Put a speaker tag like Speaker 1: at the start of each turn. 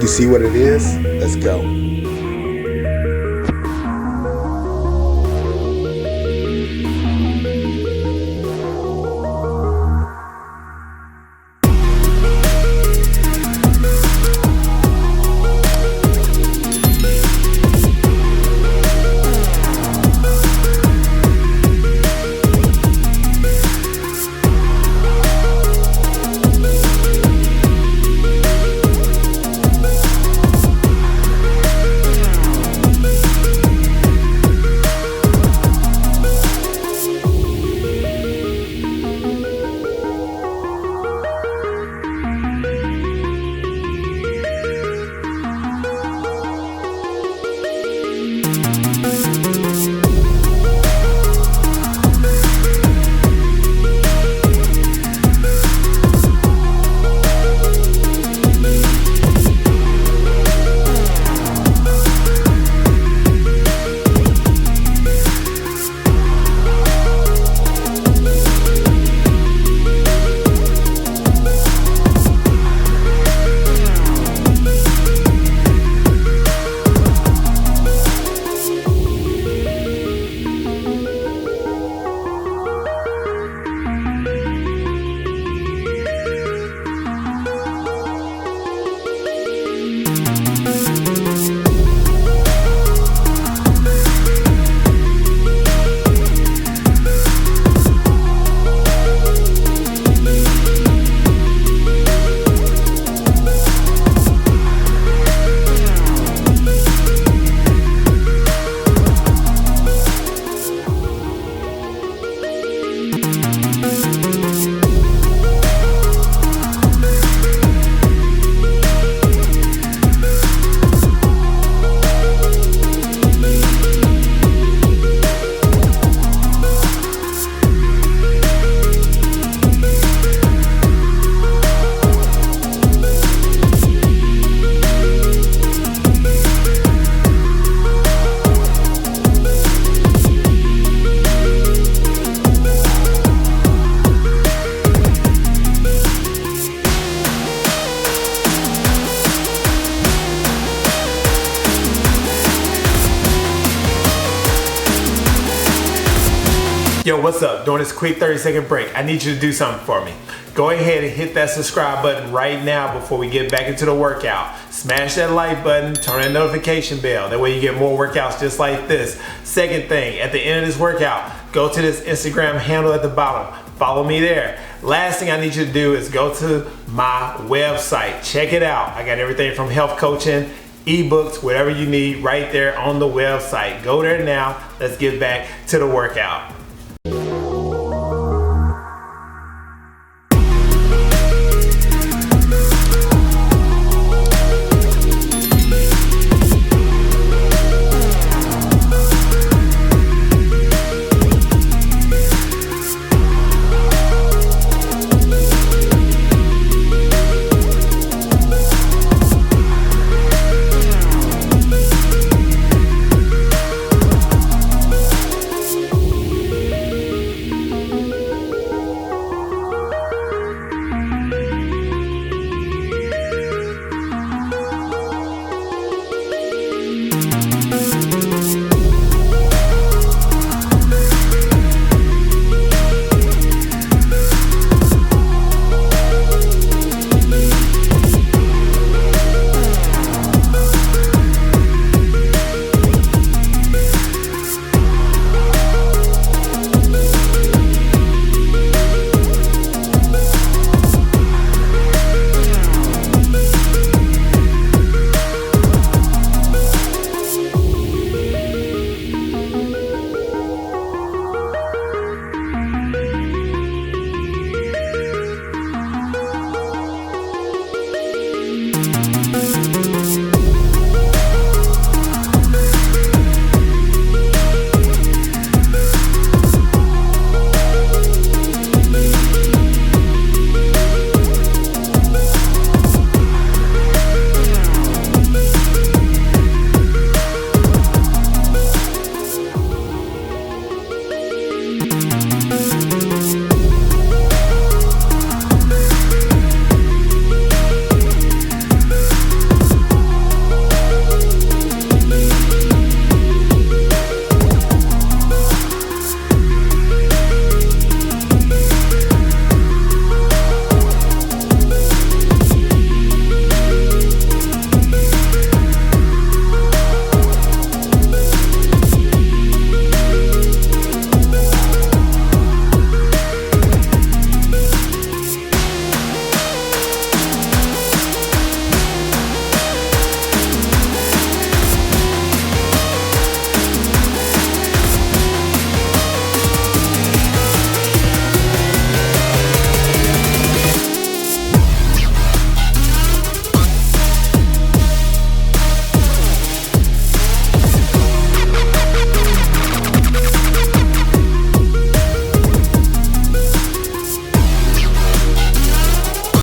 Speaker 1: You see what it is? Let's go.
Speaker 2: Yo, what's up? During this quick 30-second break, I need you to do something for me. Go ahead and hit that subscribe button right now before we get back into the workout. Smash that like button, turn that notification bell. That way you get more workouts just like this. Second thing, at the end of this workout, go to this Instagram handle at the bottom. Follow me there. Last thing I need you to do is go to my website. Check it out. I got everything from health coaching, ebooks, whatever you need right there on the website. Go there now. Let's get back to the workout.